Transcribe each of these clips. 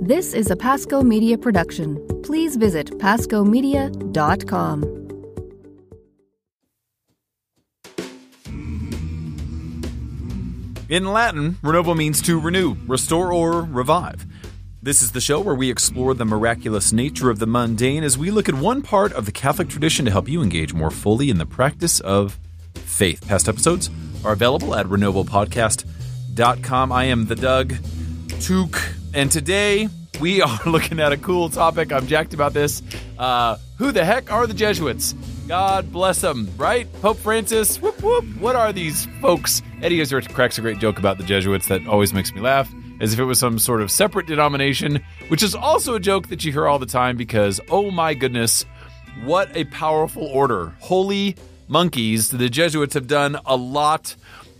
This is a Pasco Media production. Please visit pascomedia.com. In Latin, Renovo means to renew, restore, or revive. This is the show where we explore the miraculous nature of the mundane as we look at one part of the Catholic tradition to help you engage more fully in the practice of faith. Past episodes are available at renovopodcast.com. I am the Doug Took, and today we are looking at a cool topic. I'm jacked about this. Who the heck are the Jesuits? God bless them, right? Pope Francis, whoop, whoop. What are these folks? Eddie Izzard cracks a great joke about the Jesuits that always makes me laugh, as if it was some sort of separate denomination, which is also a joke that you hear all the time because, oh my goodness, what a powerful order. Holy monkeys, the Jesuits have done a lot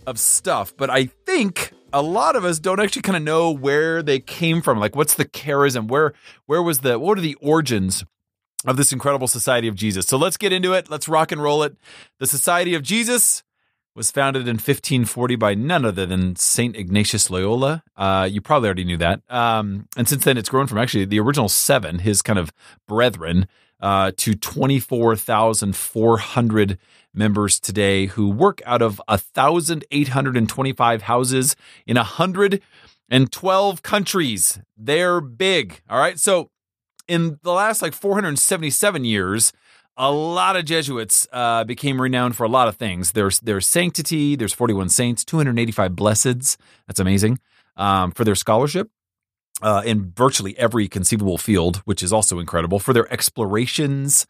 of stuff, but I think a lot of us don't actually kind of know where they came from. Like, what's the charism? What are the origins of this incredible Society of Jesus? So let's get into it. Let's rock and roll it. The Society of Jesus was founded in 1540 by none other than St. Ignatius Loyola. You probably already knew that. And since then, it's grown from actually the original 7, his kind of brethren, to 24,400 members today who work out of 1,825 houses in 112 countries. They're big. All right. So in the last 477 years, a lot of Jesuits became renowned for a lot of things. There's sanctity, there's 41 saints, 285 blesseds. That's amazing. For their scholarship in virtually every conceivable field, which is also incredible. For their explorations,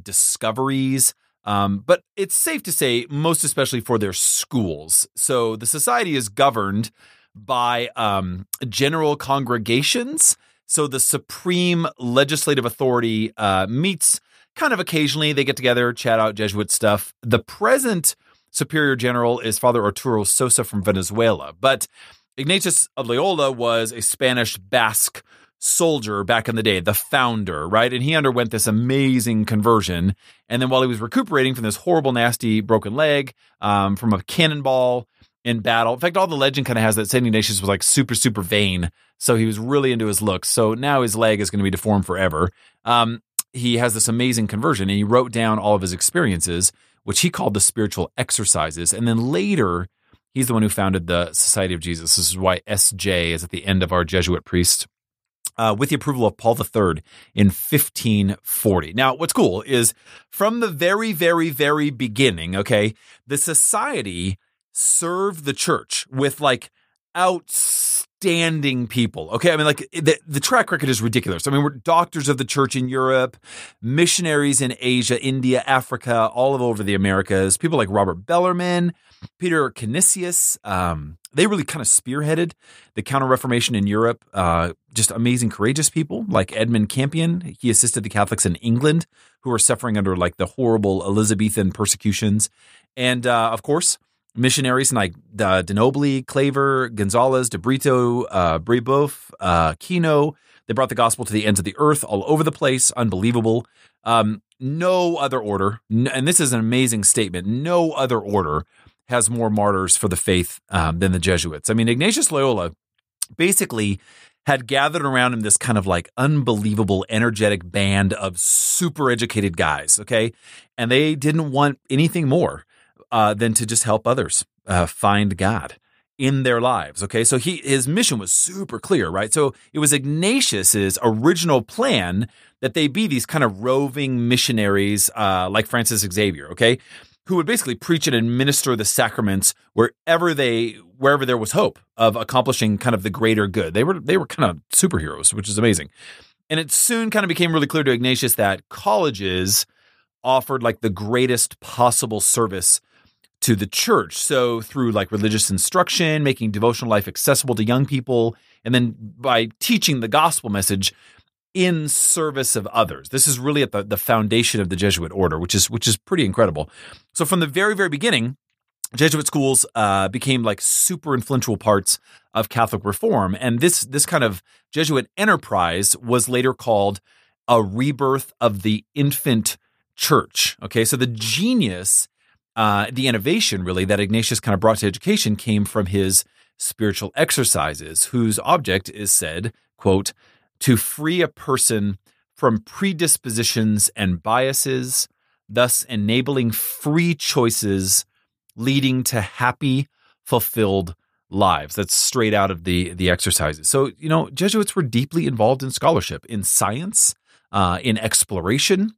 discoveries. But it's safe to say, most especially for their schools. So the society is governed by general congregations. So the supreme legislative authority meets kind of occasionally. They get together, chat out Jesuit stuff. The present superior general is Father Arturo Sosa from Venezuela. But Ignatius of Loyola was a Spanish Basque soldier back in the day, the founder, right? And he underwent this amazing conversion. And then while he was recuperating from this horrible, nasty broken leg, from a cannonball in battle. In fact, all the legend kind of has that St. Ignatius was super, super vain. So he was really into his looks. So now his leg is going to be deformed forever. He has this amazing conversion, and he wrote down all of his experiences, which he called the spiritual exercises. And then later, he's the one who founded the Society of Jesus. This is why SJ is at the end of our Jesuit priest, with the approval of Paul III in 1540. Now, what's cool is from the very, very, very beginning, okay, the society served the church with outstanding people. Okay. I mean, the track record is ridiculous. I mean, we're doctors of the church in Europe, missionaries in Asia, India, Africa, all over the Americas, people like Robert Bellarmine, Peter Canisius. They really kind of spearheaded the Counter-Reformation in Europe. Just amazing, courageous people like Edmund Campion. He assisted the Catholics in England who were suffering under the horrible Elizabethan persecutions. And of course, missionaries like de Nobili, Claver, Gonzalez, de Brito, Brebeuf, Kino. They brought the gospel to the ends of the earth, all over the place. Unbelievable. No other order, and this is an amazing statement, no other order has more martyrs for the faith than the Jesuits. I mean, Ignatius Loyola basically had gathered around him this kind of unbelievable, energetic band of super educated guys, okay? And they didn't want anything more than to just help others find God in their lives, okay? So his mission was super clear, right? So it was Ignatius's original plan that they be these kind of roving missionaries like Francis Xavier, okay? Who would basically preach and administer the sacraments wherever there was hope of accomplishing kind of the greater good. They were kind of superheroes, which is amazing. And it soon kind of became really clear to Ignatius that colleges offered the greatest possible service to the church. So through religious instruction, making devotional life accessible to young people, and then by teaching the gospel message in service of others. This is really at the foundation of the Jesuit order, which is pretty incredible. So from the very, very beginning, Jesuit schools became super influential parts of Catholic reform. And this kind of Jesuit enterprise was later called a rebirth of the infant church. Okay, so the genius, the innovation really that Ignatius kind of brought to education came from his spiritual exercises, whose object is said, quote, to free a person from predispositions and biases, thus enabling free choices leading to happy, fulfilled lives. That's straight out of the exercises. So, Jesuits were deeply involved in scholarship, in science, in exploration.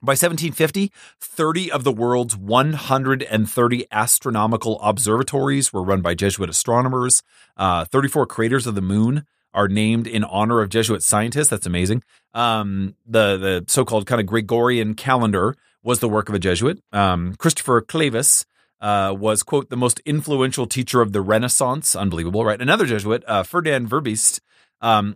By 1750, 30 of the world's 130 astronomical observatories were run by Jesuit astronomers. 34 craters of the moon are named in honor of Jesuit scientists. That's amazing. The so-called kind of Gregorian calendar was the work of a Jesuit. Christopher Clavis was, quote, the most influential teacher of the Renaissance. Unbelievable, right? Another Jesuit, Ferdinand Verbist,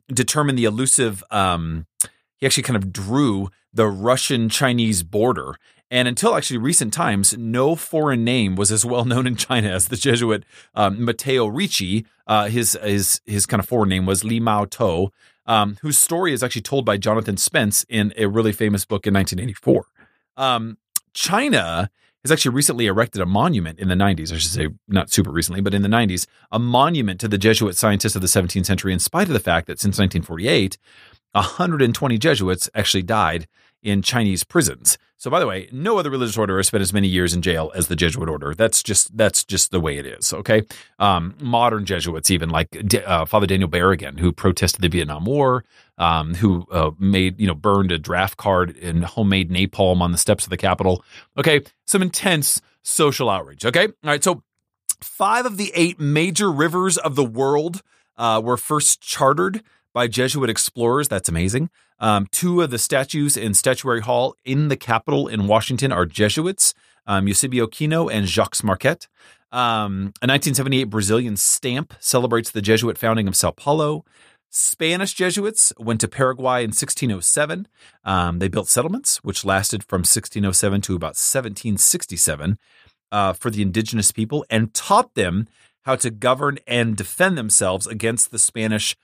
determined the elusive, he actually kind of drew the Russian-Chinese border. And until actually recent times, no foreign name was as well known in China as the Jesuit Matteo Ricci. His kind of foreign name was Li Mao To, whose story is actually told by Jonathan Spence in a really famous book in 1984. China has actually recently erected a monument in the 90s, I should say not super recently, but in the 90s, a monument to the Jesuit scientists of the 17th century, in spite of the fact that since 1948, 120 Jesuits actually died in Chinese prisons. So, by the way, no other religious order has spent as many years in jail as the Jesuit order. That's just the way it is. Okay, modern Jesuits, even like Father Daniel Berrigan, who protested the Vietnam War, who burned a draft card in homemade napalm on the steps of the Capitol. Okay, some intense social outrage. Okay, all right. So, 5 of the 8 major rivers of the world were first chartered by Jesuit explorers. That's amazing. 2 of the statues in Statuary Hall in the Capitol in Washington are Jesuits, Eusebio Kino and Jacques Marquette. A 1978 Brazilian stamp celebrates the Jesuit founding of Sao Paulo. Spanish Jesuits went to Paraguay in 1607. They built settlements, which lasted from 1607 to about 1767 for the indigenous people, and taught them how to govern and defend themselves against the Spanish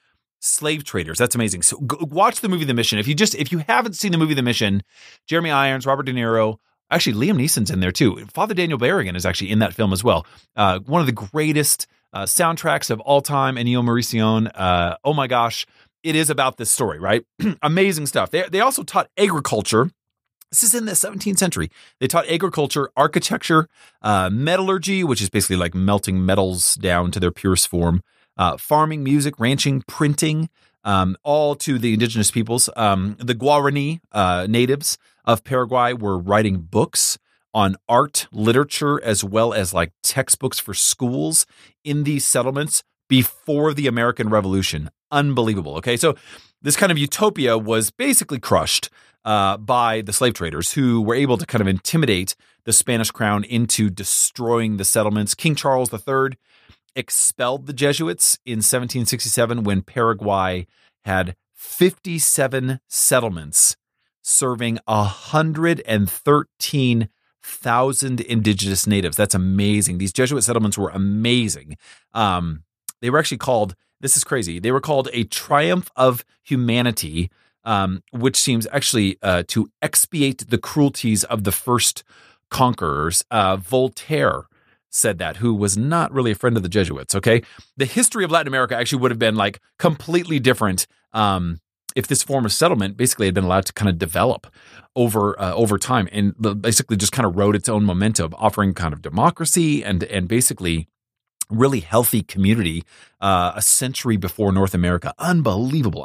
slave traders. That's amazing. So watch the movie The Mission. If you haven't seen the movie The Mission, Jeremy Irons, Robert De Niro, actually Liam Neeson's in there too. Father Daniel Berrigan is actually in that film as well. One of the greatest soundtracks of all time, Ennio Morricone. Oh my gosh, it is about this story, right? Amazing stuff. They also taught agriculture. This is in the 17th century. They taught agriculture, architecture, metallurgy, which is basically like melting metals down to their purest form, farming, music, ranching, printing, all to the indigenous peoples. The Guarani natives of Paraguay were writing books on art, literature, as well as like textbooks for schools in these settlements before the American Revolution. Unbelievable. Okay, so this kind of utopia was basically crushed by the slave traders, who were able to kind of intimidate the Spanish crown into destroying the settlements. King Charles III expelled the Jesuits in 1767 when Paraguay had 57 settlements serving 113,000 indigenous natives. That's amazing. These Jesuit settlements were amazing. They were actually called, this is crazy, they were called a triumph of humanity, which seems actually to expiate the cruelties of the first conquerors. Voltaire said that, who was not really a friend of the Jesuits, okay? The history of Latin America actually would have been like completely different if this form of settlement basically had been allowed to kind of develop over time, and basically just kind of rode its own momentum, offering kind of democracy and basically really healthy community a century before North America. Unbelievable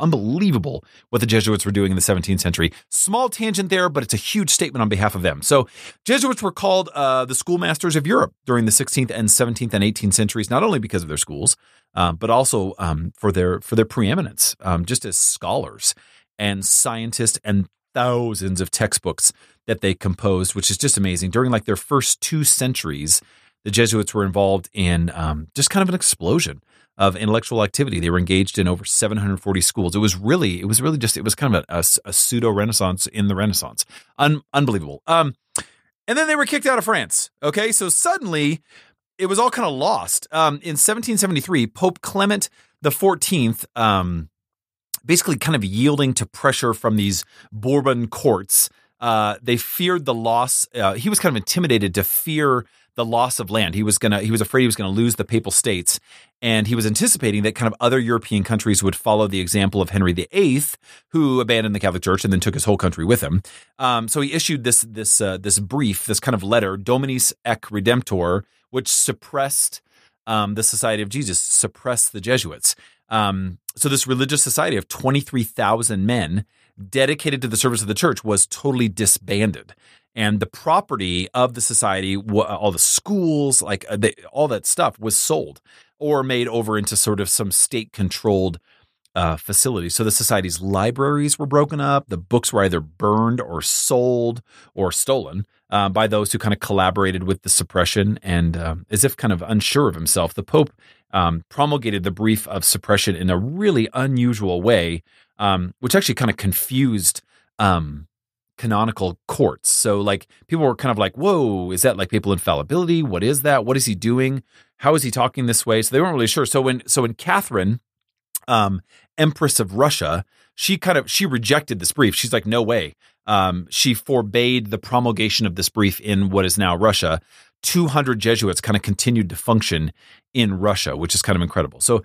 what the Jesuits were doing in the 17th century. Small tangent there, but it's a huge statement on behalf of them. So Jesuits were called the schoolmasters of Europe during the 16th and 17th and 18th centuries, not only because of their schools, but also for their preeminence just as scholars and scientists, and thousands of textbooks that they composed, which is just amazing. During like their first 2 centuries, the Jesuits were involved in just kind of an explosion of intellectual activity. They were engaged in over 740 schools. It was kind of a pseudo Renaissance in the Renaissance. Unbelievable. And then they were kicked out of France. Okay, so suddenly it was all kind of lost. In 1773, Pope Clement XIV, basically kind of yielding to pressure from these Bourbon courts, they feared the loss. He was kind of intimidated to fear the loss of land. He was afraid he was gonna lose the Papal States, and he was anticipating that kind of other European countries would follow the example of Henry VIII, who abandoned the Catholic Church and then took his whole country with him. So he issued this brief, this kind of letter, Dominis Ec Redemptor, which suppressed the Society of Jesus, suppressed the Jesuits. So this religious society of 23,000 men dedicated to the service of the church was totally disbanded. And the property of the society, all the schools, all that stuff was sold or made over into sort of some state-controlled facilities. So the society's libraries were broken up. The books were either burned or sold or stolen by those who kind of collaborated with the suppression. And as if kind of unsure of himself, the Pope promulgated the brief of suppression in a really unusual way, which actually kind of confused canonical courts. So like people were kind of like, whoa, is that like papal infallibility? What is that? What is he doing? How is he talking this way? So they weren't really sure. So when Catherine, Empress of Russia, she rejected this brief. She's like, no way. She forbade the promulgation of this brief in what is now Russia. 200 Jesuits kind of continued to function in Russia, which is kind of incredible. So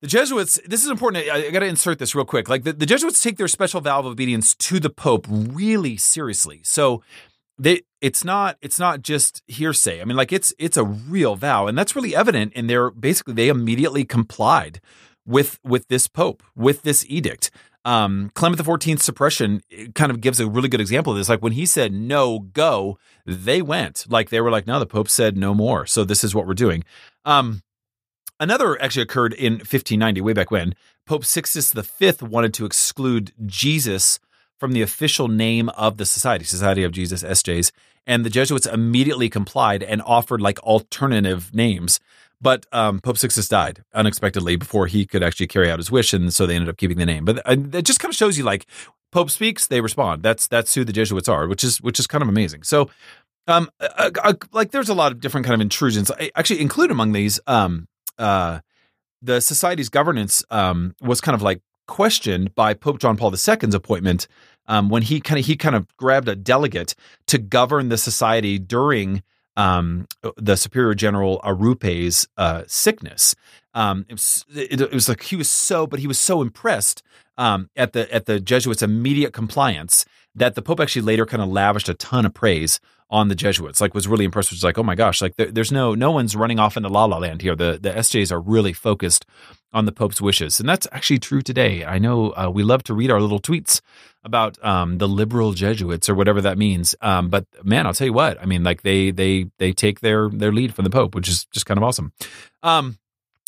the Jesuits, this is important. I got to insert this real quick. Like the Jesuits take their special vow of obedience to the Pope really seriously. So it's not just hearsay. I mean, like it's a real vow, and that's really evident in they immediately complied with this Pope, with this edict. Clement XIV's suppression kind of gives a really good example of this. Like when he said, no, go, they went. Like they were like, no, the Pope said no more. So this is what we're doing. Another actually occurred in 1590, way back when. Pope Sixtus V wanted to exclude Jesus from the official name of the Society of Jesus, SJs, and the Jesuits immediately complied and offered like alternative names. But Pope Sixtus died unexpectedly before he could actually carry out his wish, and so they ended up keeping the name. But it just kind of shows you, like, Pope speaks, they respond. That's who the Jesuits are, which is kind of amazing. So, like, there's a lot of different kind of intrusions. I actually include among these the society's governance was kind of like questioned by Pope John Paul II's appointment when he kind of grabbed a delegate to govern the society during the Superior General Arupe's sickness. It was like he was so impressed at the Jesuits' immediate compliance that the Pope actually later kind of lavished a ton of praise on the Jesuits. Like, was really impressed. Was like, oh my gosh, like there's no one's running off into la la land here. The SJs are really focused on the Pope's wishes, and that's actually true today. I know we love to read our little tweets about the liberal Jesuits or whatever that means. But man, I'll tell you what, I mean, like they take their lead from the Pope, which is just kind of awesome.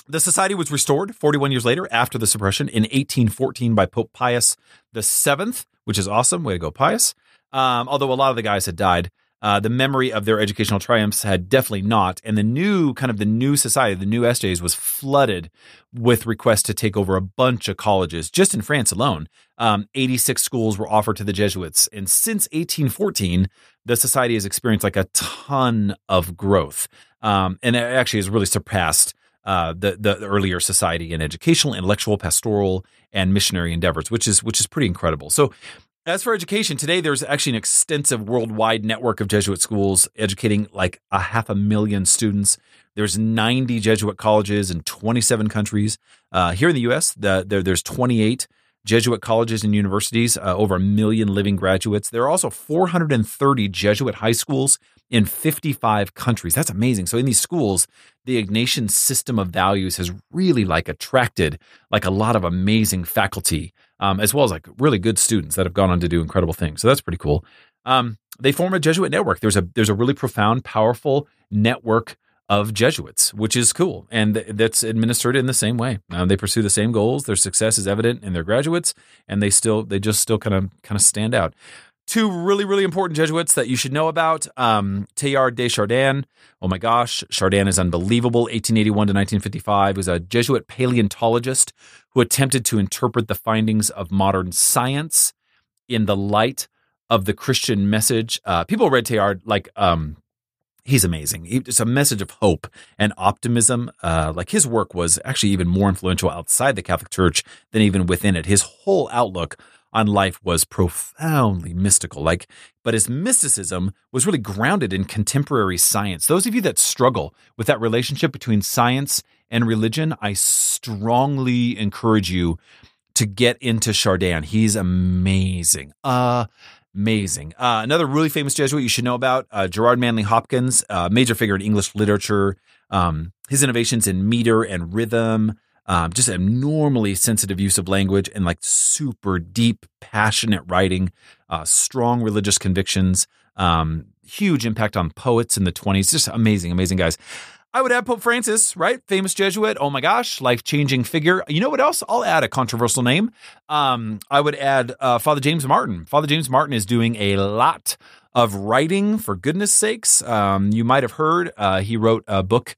The society was restored 41 years later after the suppression in 1814 by Pope Pius VII, which is awesome. Way to go, Pius. Although a lot of the guys had died, the memory of their educational triumphs had definitely not. And the new society, the new SJs, was flooded with requests to take over a bunch of colleges. Just in France alone, 86 schools were offered to the Jesuits. And since 1814, the society has experienced like a ton of growth. And it actually has really surpassed the earlier society in educational, intellectual, pastoral, and missionary endeavors, which is pretty incredible. So as for education, today there's actually an extensive worldwide network of Jesuit schools educating like 500,000 students. There's 90 Jesuit colleges in 27 countries. Here in the U.S., there's 28 Jesuit colleges and universities, over 1 million living graduates. There are also 430 Jesuit high schools in 55 countries. That's amazing. So in these schools, the Ignatian system of values has really like attracted like a lot of amazing faculty, as well as like really good students that have gone on to do incredible things. So that's pretty cool. They form a Jesuit network. There's a really profound, powerful network of Jesuits, which is cool. And that's administered in the same way. They pursue the same goals. Their success is evident in their graduates, and they just still kind of stand out. Two really, really important Jesuits that you should know about. Teilhard de Chardin. Oh my gosh, Chardin is unbelievable. 1881 to 1955. He was a Jesuit paleontologist who attempted to interpret the findings of modern science in the light of the Christian message. People read Teilhard like He's amazing. It's a message of hope and optimism. Like his work was actually even more influential outside the Catholic Church than even within it. His whole outlook on life was profoundly mystical. But his mysticism was really grounded in contemporary science. Those of you that struggle with that relationship between science and religion, I strongly encourage you to get into Chardin. He's amazing. Amazing. Another really famous Jesuit you should know about, Gerard Manley Hopkins, major figure in English literature. His innovations in meter and rhythm, just abnormally sensitive use of language and like super deep, passionate writing, strong religious convictions, huge impact on poets in the 1920s. Just amazing, amazing guys. I would add Pope Francis, right? Famous Jesuit. Oh my gosh, life-changing figure. You know what else? I'll add a controversial name. I would add Father James Martin. Father James Martin is doing a lot of writing, for goodness sakes. You might have heard he wrote a book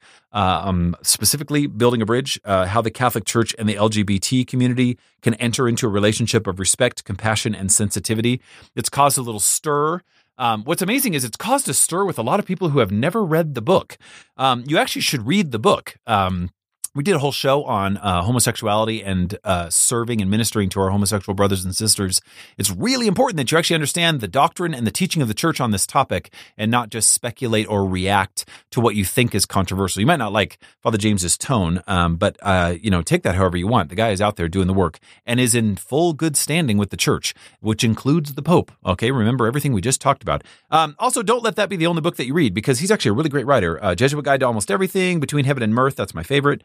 specifically Building a Bridge, how the Catholic Church and the LGBT community can enter into a relationship of respect, compassion, and sensitivity. It's caused a little stir. What's amazing is it's caused a stir with a lot of people who have never read the book. You actually should read the book. We did a whole show on homosexuality and serving and ministering to our homosexual brothers and sisters. It's really important that you actually understand the doctrine and the teaching of the church on this topic and not just speculate or react to what you think is controversial. You might not like Father James's tone, but take that however you want. The guy is out there doing the work and is in full good standing with the church, which includes the Pope. Okay, remember everything we just talked about. Also, don't let that be the only book that you read because he's actually a really great writer. Jesuit Guide to Almost Everything, Between Heaven and Mirth, that's my favorite.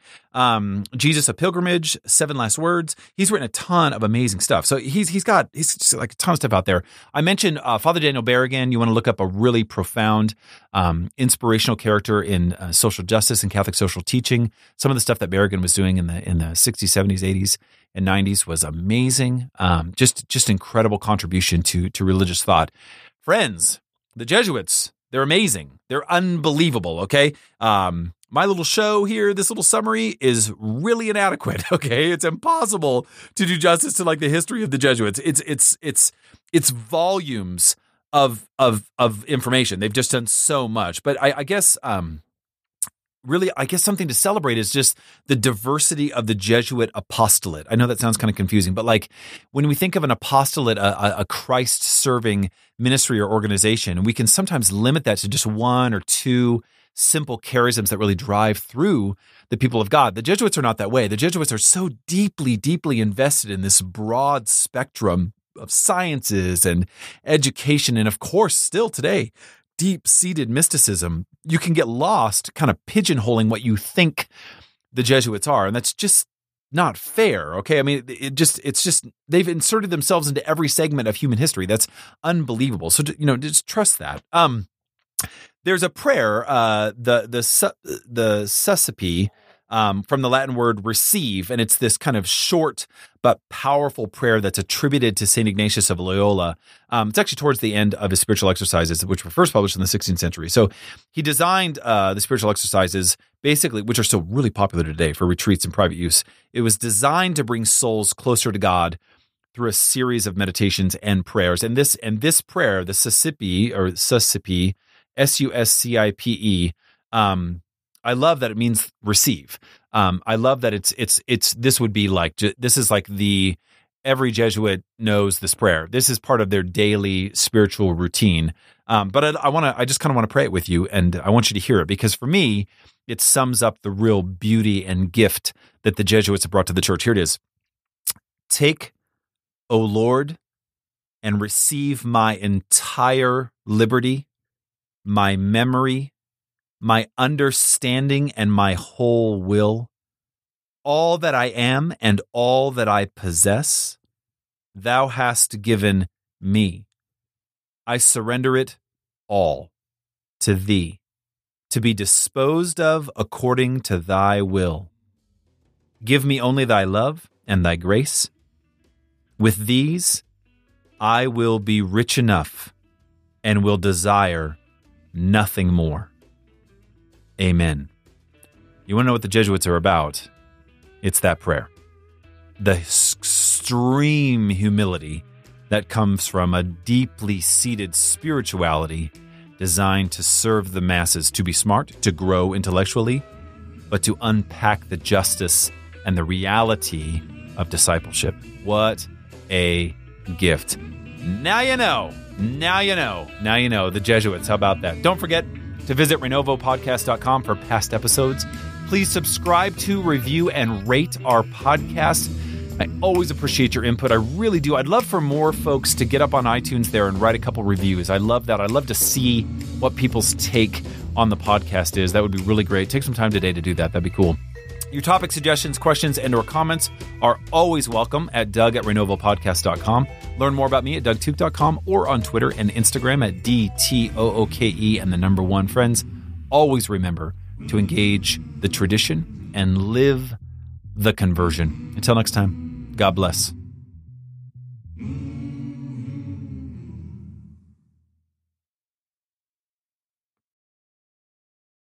Jesus, a Pilgrimage, 7 Last Words. He's written a ton of amazing stuff. So he's just like a ton of stuff out there. I mentioned Father Daniel Berrigan. You want to look up a really profound, inspirational character in social justice and Catholic social teaching. Some of the stuff that Berrigan was doing in the 60s, 70s, 80s, and 90s was amazing. Just incredible contribution to religious thought. Friends, the Jesuits, they're amazing. They're unbelievable. Okay. My little show here, this little summary is really inadequate. Okay, it's impossible to do justice to like the history of the Jesuits. It's volumes of information. They've just done so much. But I guess something to celebrate is just the diversity of the Jesuit apostolate. I know that sounds kind of confusing, but like when we think of an apostolate, a Christ-serving ministry or organization, we can sometimes limit that to just one or two simple charisms that really drive through the people of God. The Jesuits are not that way. The Jesuits are so deeply, deeply invested in this broad spectrum of sciences and education, and of course, still today, deep-seated mysticism. You can get lost kind of pigeonholing what you think the Jesuits are, and that's just not fair. Okay, I mean, it's just they've inserted themselves into every segment of human history. That's unbelievable. So just trust that. There's a prayer, the Suscipe, from the Latin word receive, and it's this kind of short but powerful prayer that's attributed to St. Ignatius of Loyola. It's actually towards the end of his spiritual exercises, which were first published in the 16th century. So he designed the spiritual exercises, basically, which are still really popular today for retreats and private use. It was designed to bring souls closer to God through a series of meditations and prayers. And this prayer, the Suscipe, Suscipe, I love that it means receive. I love that it's this would be like, this is like every Jesuit knows this prayer. This is part of their daily spiritual routine. But I just kind of want to pray it with you, and I want you to hear it because for me, it sums up the real beauty and gift that the Jesuits have brought to the church. Here it is. Take, O Lord, and receive my entire liberty, my memory, my understanding, and my whole will, all that I am and all that I possess, thou hast given me. I surrender it all to thee, to be disposed of according to thy will. Give me only thy love and thy grace. With these, I will be rich enough and will desire nothing more. Amen. You want to know what the Jesuits are about? It's that prayer. The extreme humility that comes from a deeply seated spirituality designed to serve the masses, to be smart, to grow intellectually, but to unpack the justice and the reality of discipleship. What a gift. Now you know. Now you know. Now you know. The Jesuits. How about that? Don't forget to visit renovopodcast.com for past episodes. Please subscribe to, review, and rate our podcast. I always appreciate your input. I really do. I'd love for more folks to get up on iTunes there and write a couple reviews. I love that. I'd love to see what people's take on the podcast is. That would be really great. Take some time today to do that. That'd be cool. Your topic suggestions, questions, and or comments are always welcome at doug@renovopodcast.com. Learn more about me at dougtooke.com or on Twitter and Instagram at DTOOKE and the number 1. Friends, always remember to engage the tradition and live the conversion. Until next time, God bless.